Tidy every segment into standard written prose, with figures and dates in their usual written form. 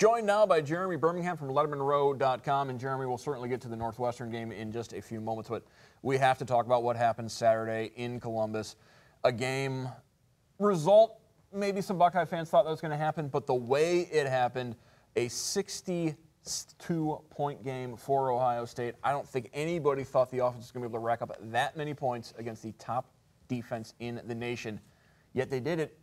Joined now by Jeremy Birmingham from LettermanRow.com, and Jeremy, will certainly get to the Northwestern game in just a few moments, but we have to talk about what happened Saturday in Columbus. A game result, maybe some Buckeye fans thought that was going to happen, but the way it happened, a 62-point game for Ohio State. I don't think anybody thought the offense was going to be able to rack up that many points against the top defense in the nation, yet they did it.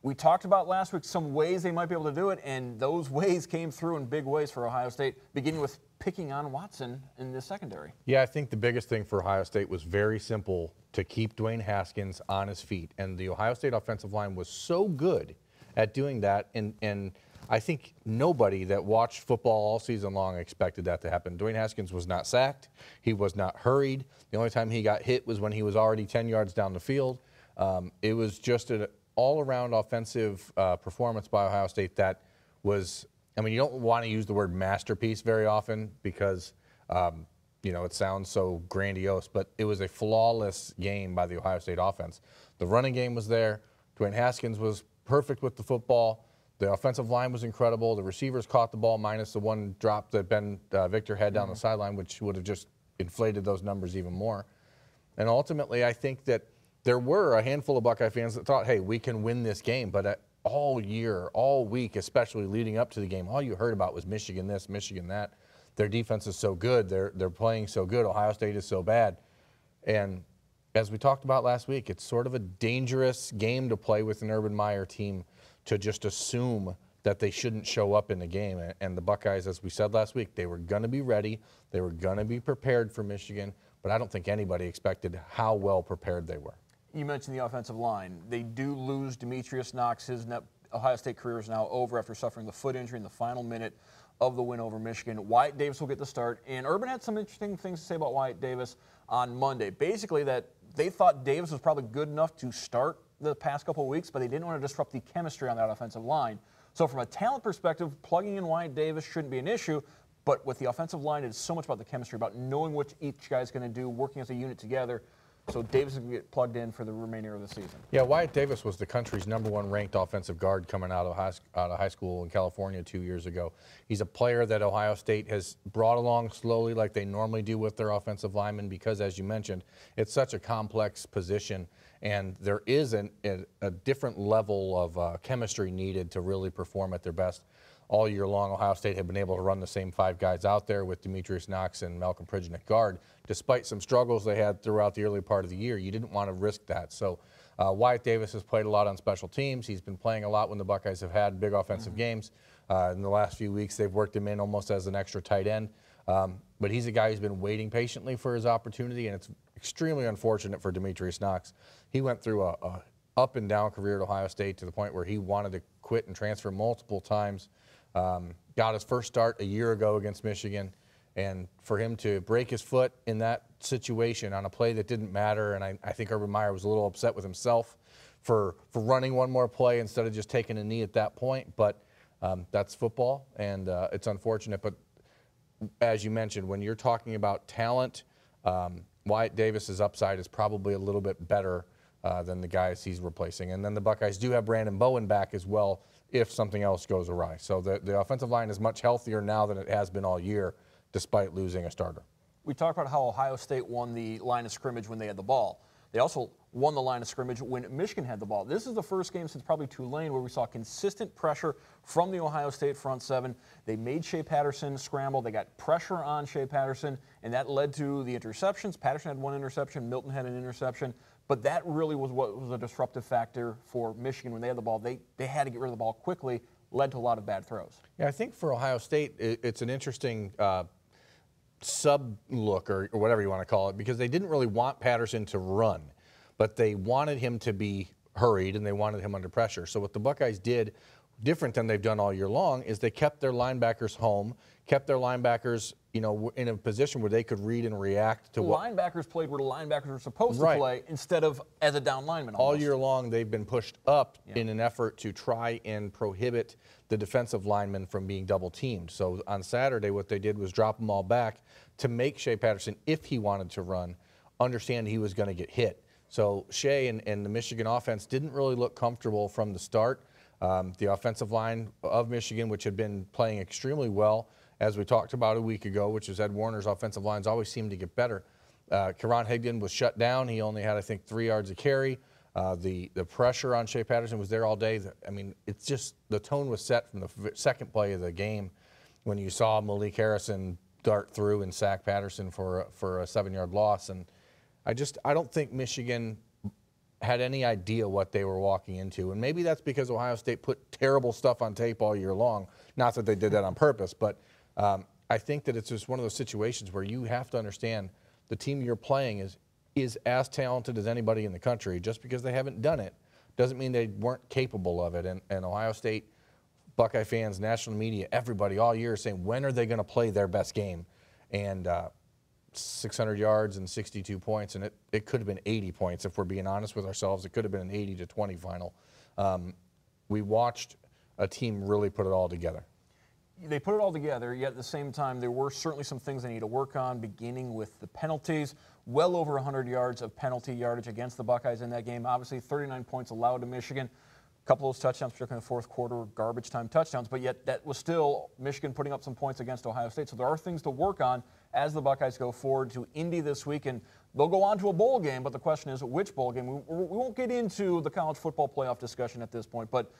We talked about last week some ways they might be able to do it, and those ways came through in big ways for Ohio State, beginning with picking on Watson in the secondary. Yeah, I think the biggest thing for Ohio State was very simple, to keep Dwayne Haskins on his feet. And the Ohio State offensive line was so good at doing that, and I think nobody that watched football all season long expected that to happen. Dwayne Haskins was not sacked. He was not hurried. The only time he got hit was when he was already 10 yards down the field. It was just an all-around offensive performance by Ohio State that was, I mean, you don't want to use the word masterpiece very often because, you know, it sounds so grandiose, but it was a flawless game by the Ohio State offense. The running game was there. Dwayne Haskins was perfect with the football. The offensive line was incredible. The receivers caught the ball minus the one drop that Ben Victor had down the sideline, which would have just inflated those numbers even more. And ultimately, I think that there were a handful of Buckeye fans that thought, hey, we can win this game. But all year, all week, especially leading up to the game, all you heard about was Michigan this, Michigan that. Their defense is so good. They're playing so good. Ohio State is so bad. And as we talked about last week, it's sort of a dangerous game to play with an Urban Meyer team, to just assume that they shouldn't show up in the game. And the Buckeyes, as we said last week, they were going to be ready. They were going to be prepared for Michigan. But I don't think anybody expected how well prepared they were. You mentioned the offensive line. They do lose Demetrius Knox. His Ohio State career is now over after suffering the foot injury in the final minute of the win over Michigan. Wyatt Davis will get the start. And Urban had some interesting things to say about Wyatt Davis on Monday. Basically, that they thought Davis was probably good enough to start the past couple of weeks, but they didn't want to disrupt the chemistry on that offensive line. So from a talent perspective, plugging in Wyatt Davis shouldn't be an issue. But with the offensive line, it's so much about the chemistry, about knowing what each guy's going to do, working as a unit together. So Davis is going to get plugged in for the remainder of the season. Yeah, Wyatt Davis was the country's #1 ranked offensive guard coming out of high school in California 2 years ago. He's a player that Ohio State has brought along slowly like they normally do with their offensive linemen because, as you mentioned, it's such a complex position, and there is a different level of chemistry needed to really perform at their best. All year long, Ohio State had been able to run the same 5 guys out there with Demetrius Knox and Malcolm Pridgeon at guard. Despite some struggles they had throughout the early part of the year, you didn't want to risk that. So Wyatt Davis has played a lot on special teams. He's been playing a lot when the Buckeyes have had big offensive games. In the last few weeks, they've worked him in almost as an extra tight end. But he's a guy who's been waiting patiently for his opportunity, and it's extremely unfortunate for Demetrius Knox. He went through a up and down career at Ohio State to the point where he wanted to quit and transfer multiple times. Got his first start a year ago against Michigan, and for him to break his foot in that situation on a play that didn't matter, and I think Urban Meyer was a little upset with himself for running one more play instead of just taking a knee at that point, but that's football, and it's unfortunate. But as you mentioned, when you're talking about talent, Wyatt Davis's upside is probably a little bit better than the guys he's replacing. And then the Buckeyes do have Brandon Bowen back as well if something else goes awry. So the offensive line is much healthier now than it has been all year, despite losing a starter. We talked about how Ohio State won the line of scrimmage when they had the ball. They also won the line of scrimmage when Michigan had the ball. This is the first game since probably Tulane where we saw consistent pressure from the Ohio State front seven. They made Shea Patterson scramble. They got pressure on Shea Patterson, and that led to the interceptions. Patterson had one interception. Milton had an interception. But that really was what was a disruptive factor for Michigan when they had the ball. They had to get rid of the ball quickly, led to a lot of bad throws. Yeah, I think for Ohio State, it's an interesting sub-look or whatever you want to call it, because they didn't really want Patterson to run, but they wanted him to be hurried and they wanted him under pressure. So what the Buckeyes did, different than they've done all year long, is they kept their linebackers home, kept their linebackers, you know, in a position where they could read and react to what linebackers played where the linebackers were supposed to play instead of as a down lineman. All year long, they've been pushed up in an effort to try and prohibit the defensive linemen from being double teamed. So on Saturday, what they did was drop them all back to make Shea Patterson, if he wanted to run, understand he was going to get hit. So Shea and the Michigan offense didn't really look comfortable from the start. The offensive line of Michigan, which had been playing extremely well, as we talked about a week ago, which is Ed Warner's offensive lines always seem to get better. Karan Higdon was shut down. He only had, I think, 3 yards a carry. The pressure on Shea Patterson was there all day. I mean, it's just the tone was set from the second play of the game when you saw Malik Harrison dart through and sack Patterson for a 7-yard loss. And I don't think Michigan had any idea what they were walking into. And maybe that's because Ohio State put terrible stuff on tape all year long. Not that they did that on purpose, but I think that it's just one of those situations where you have to understand the team you're playing is as talented as anybody in the country. Just because they haven't done it doesn't mean they weren't capable of it. And Ohio State, Buckeye fans, national media, everybody all year is saying, when are they going to play their best game? And 600 yards and 62 points, and it could have been 80 points if we're being honest with ourselves. It could have been an 80-20 final. We watched a team really put it all together. They put it all together, yet at the same time, there were certainly some things they need to work on, beginning with the penalties. Well over 100 yards of penalty yardage against the Buckeyes in that game. Obviously, 39 points allowed to Michigan. A couple of those touchdowns, particularly in the fourth quarter, were garbage time touchdowns, but yet that was still Michigan putting up some points against Ohio State. So there are things to work on as the Buckeyes go forward to Indy this week, and they'll go on to a bowl game, but the question is which bowl game. We won't get into the college football playoff discussion at this point, but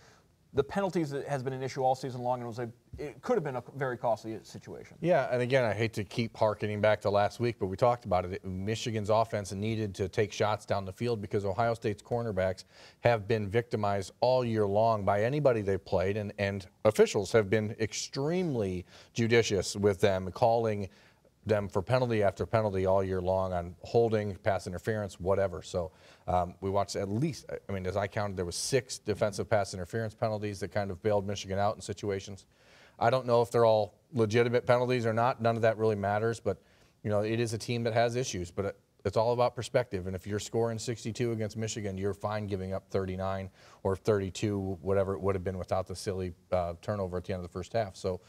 the penalties has been an issue all season long, and it could have been a very costly situation. Yeah, and again, I hate to keep harkening back to last week, but we talked about it. Michigan's offense needed to take shots down the field because Ohio State's cornerbacks have been victimized all year long by anybody they've played, and officials have been extremely judicious with them, calling them for penalty after penalty all year long on holding, pass interference, whatever. So we watched at least, I mean, as I counted, there was 6 defensive pass interference penalties that kind of bailed Michigan out in situations. I don't know if they're all legitimate penalties or not. None of that really matters, but you know, it is a team that has issues, but it's all about perspective. And if you're scoring 62 against Michigan, you're fine giving up 39 or 32, whatever it would have been without the silly turnover at the end of the first half. So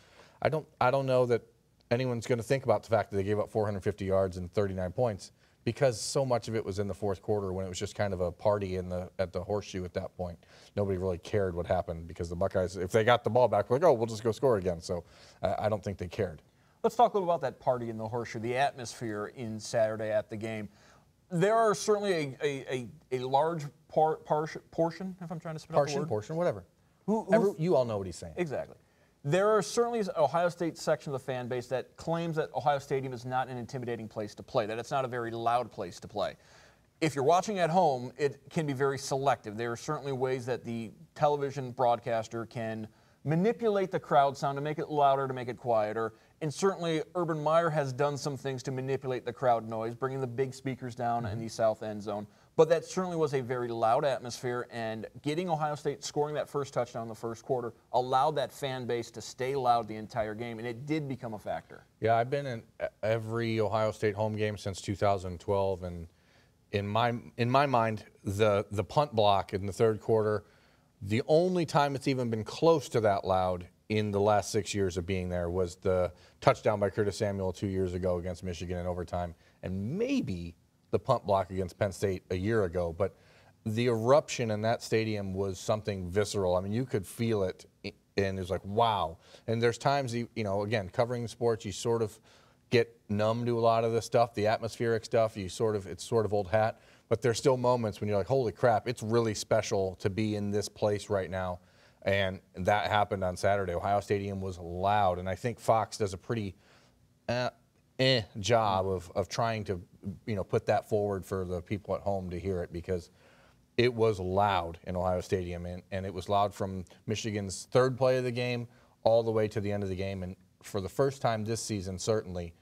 I don't know that anyone's going to think about the fact that they gave up 450 yards and 39 points because so much of it was in the fourth quarter when it was just kind of a party at the horseshoe at that point. Nobody really cared what happened because the Buckeyes, if they got the ball back, were like, oh, we'll just go score again. So I don't think they cared. Let's talk a little about that party in the horseshoe, the atmosphere in Saturday at the game. There are certainly a large portion, if I'm trying to spit out the word. Portion, whatever. You all know what he's saying. Exactly. There are certainly an Ohio State section of the fan base that claims that Ohio Stadium is not an intimidating place to play, that it's not a very loud place to play. If you're watching at home, it can be very selective. There are certainly ways that the television broadcaster can manipulate the crowd sound to make it louder, to make it quieter. And certainly Urban Meyer has done some things to manipulate the crowd noise, bringing the big speakers down in the south end zone. But that certainly was a very loud atmosphere, and getting Ohio State scoring that first touchdown in the first quarter allowed that fan base to stay loud the entire game, and it did become a factor. Yeah, I've been in every Ohio State home game since 2012, and in my mind, the punt block in the third quarter, the only time it's even been close to that loud in the last 6 years of being there was the touchdown by Curtis Samuel 2 years ago against Michigan in overtime, and maybe the punt block against Penn State a year ago. But the eruption in that stadium was something visceral. I mean, you could feel it, and it was like, wow. And there's times, you know, again, covering sports, you sort of get numb to a lot of the stuff, the atmospheric stuff. It's sort of old hat. But there's still moments when you're like, holy crap, it's really special to be in this place right now. And that happened on Saturday. Ohio Stadium was loud, and I think Fox does a pretty job of trying to, you know, put that forward for the people at home to hear it, because it was loud in Ohio Stadium, and it was loud from Michigan's third play of the game all the way to the end of the game. And for the first time this season, certainly,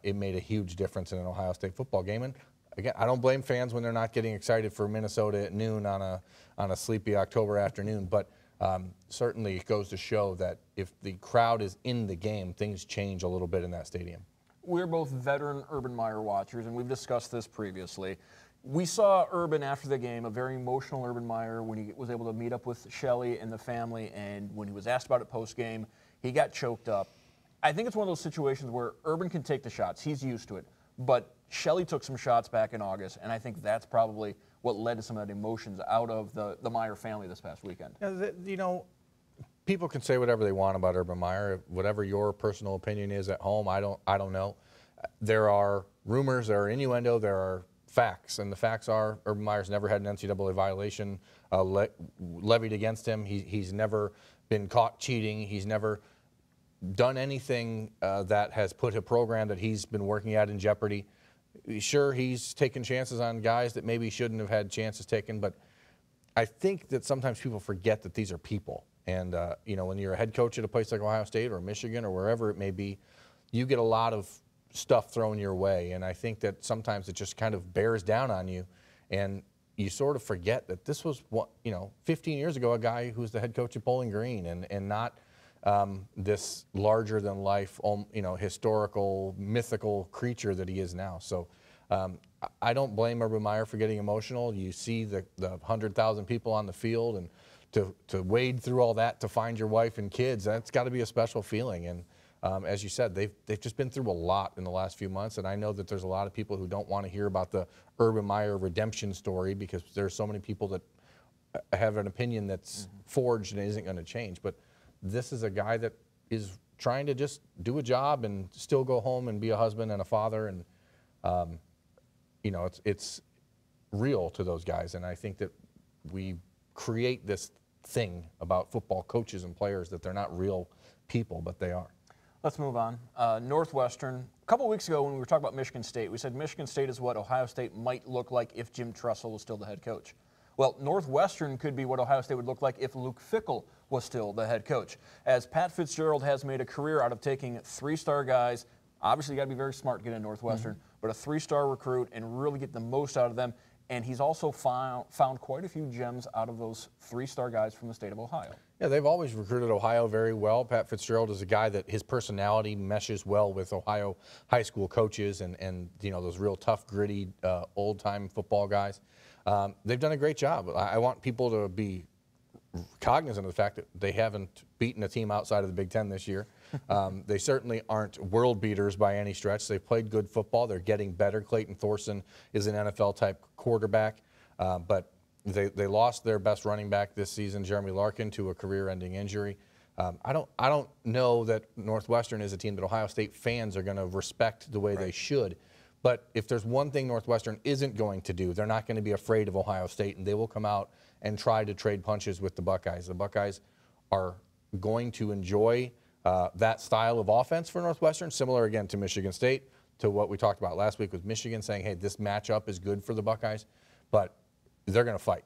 it made a huge difference in an Ohio State football game. And again, I don't blame fans when they're not getting excited for Minnesota at noon on a sleepy October afternoon, but certainly it goes to show that if the crowd is in the game, things change a little bit in that stadium. We're both veteran Urban Meyer watchers, and we've discussed this previously. We saw Urban after the game, a very emotional Urban Meyer, when he was able to meet up with Shelley and the family, and when he was asked about it post-game, he got choked up. I think it's one of those situations where Urban can take the shots. He's used to it. But Shelley took some shots back in August, and I think that's probably what led to some of that emotions out of the Meyer family this past weekend. You know, people can say whatever they want about Urban Meyer. Whatever your personal opinion is at home, I don't know. There are rumors, there are innuendo, there are facts, and the facts are Urban Meyer's never had an NCAA violation levied against him. He's never been caught cheating. He's never done anything that has put a program that he's been working at in jeopardy. Sure, he's taken chances on guys that maybe shouldn't have had chances taken, but I think that sometimes people forget that these are people. And, you know, when you're a head coach at a place like Ohio State or Michigan or wherever it may be, you get a lot of stuff thrown your way. And I think that sometimes it just kind of bears down on you. And you sort of forget that this was, 15 years ago, a guy who was the head coach at Bowling Green and not this larger-than-life, historical, mythical creature that he is now. So I don't blame Urban Meyer for getting emotional. You see the 100,000 people on the field, and to wade through all that to find your wife and kids, that's got to be a special feeling. And as you said, they've just been through a lot in the last few months, and I know that there's a lot of people who don't want to hear about the Urban Meyer redemption story because there's so many people that have an opinion that's forged and isn't going to change. But this is a guy that is trying to just do a job and still go home and be a husband and a father, and it's real to those guys. And I think that we create this thing about football coaches and players that they're not real people, but they are. Let's move on. Northwestern. A couple weeks ago when we were talking about Michigan State, we said Michigan State is what Ohio State might look like if Jim Tressel was still the head coach. Well, Northwestern could be what Ohio State would look like if Luke Fickell was still the head coach, as Pat Fitzgerald has made a career out of taking three-star guys. Obviously, you got to be very smart to get into Northwestern, but a three-star recruit and really get the most out of them. And he's also found quite a few gems out of those three-star guys from the state of Ohio. Yeah, they've always recruited Ohio very well. Pat Fitzgerald is a guy that his personality meshes well with Ohio high school coaches and those real tough, gritty, old-time football guys. They've done a great job. I want people to be cognizant of the fact that they haven't beaten a team outside of the Big Ten this year. They certainly aren't world beaters by any stretch. They've played good football. They're getting better. Clayton Thorson is an NFL-type quarterback, but they lost their best running back this season, Jeremy Larkin, to a career-ending injury. I don't know that Northwestern is a team that Ohio State fans are going to respect the way they should. But if there's one thing Northwestern isn't going to do, they're not going to be afraid of Ohio State, and they will come out and try to trade punches with the Buckeyes. The Buckeyes are going to enjoy that style of offense for Northwestern, similar again to Michigan State, to what we talked about last week with Michigan, saying, hey, this matchup is good for the Buckeyes, but they're going to fight.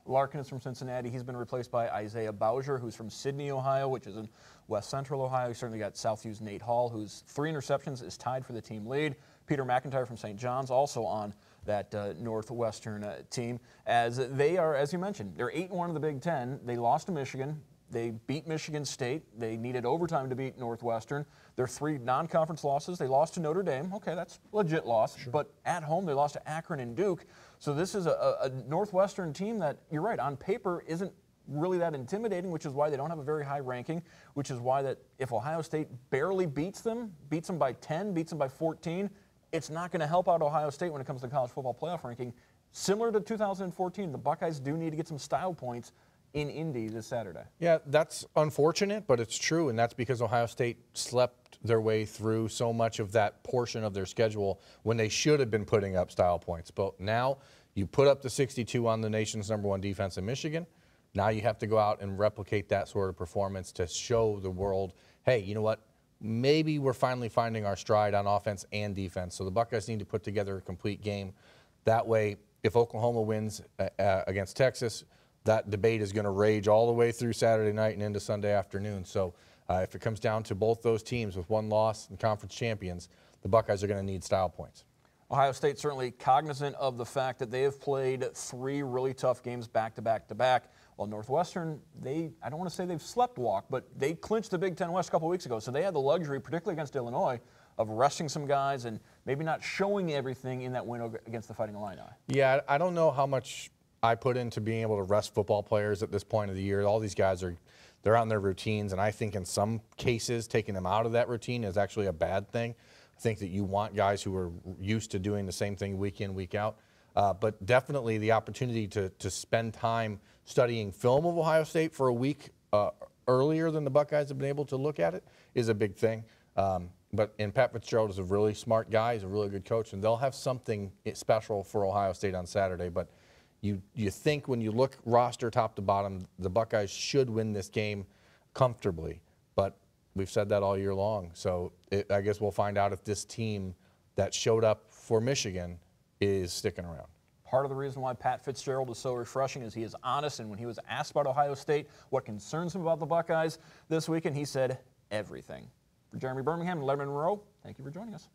Larkin is from Cincinnati. He's been replaced by Isaiah Bowser, who's from Sidney, Ohio, which is in west central Ohio. You certainly got Southview's Nate Hall, whose 3 interceptions is tied for the team lead. Peter McIntyre from St. John's also on that Northwestern team, as they are, as you mentioned, they're 8-1 in the Big Ten. They lost to Michigan. They beat Michigan State. They needed overtime to beat Northwestern. Their 3 non-conference losses, they lost to Notre Dame. Okay, that's a legit loss. Sure. But at home, they lost to Akron and Duke. So this is a Northwestern team that, you're right, on paper isn't really that intimidating, which is why they don't have a very high ranking, which is why that if Ohio State barely beats them by 10, beats them by 14, it's not going to help out Ohio State when it comes to college football playoff ranking. Similar to 2014, the Buckeyes do need to get some style points in Indy this Saturday. Yeah, that's unfortunate, but it's true, and that's because Ohio State slept their way through so much of that portion of their schedule when they should have been putting up style points. But now you put up the 62 on the nation's #1 defense in Michigan. Now you have to go out and replicate that sort of performance to show the world, hey, you know what? Maybe we're finally finding our stride on offense and defense. So the Buckeyes need to put together a complete game. That way, if Oklahoma wins against Texas, that debate is going to rage all the way through Saturday night and into Sunday afternoon. So if it comes down to both those teams with one loss and conference champions, the Buckeyes are going to need style points. Ohio State certainly cognizant of the fact that they have played 3 really tough games back-to-back-to-back. While Northwestern, I don't want to say they've slept walk, but they clinched the Big Ten West a couple weeks ago. So they had the luxury, particularly against Illinois, of resting some guys and maybe not showing everything in that win against the Fighting Illini. Yeah, I don't know how much I put into being able to rest football players at this point of the year. All these guys they're on their routines, and I think in some cases taking them out of that routine is actually a bad thing. I think that you want guys who are used to doing the same thing week in, week out. But definitely the opportunity to spend time studying film of Ohio State for a week earlier than the Buckeyes have been able to look at it is a big thing. And Pat Fitzgerald is a really smart guy. He's a really good coach, and they'll have something special for Ohio State on Saturday. But you think when you look roster top to bottom, the Buckeyes should win this game comfortably. But we've said that all year long. So I guess we'll find out if this team that showed up for Michigan is sticking around. Part of the reason why Pat Fitzgerald is so refreshing is he is honest, and when he was asked about Ohio State, what concerns him about the Buckeyes this weekend, he said everything. For Jeremy Birmingham and Letterman Monroe, thank you for joining us.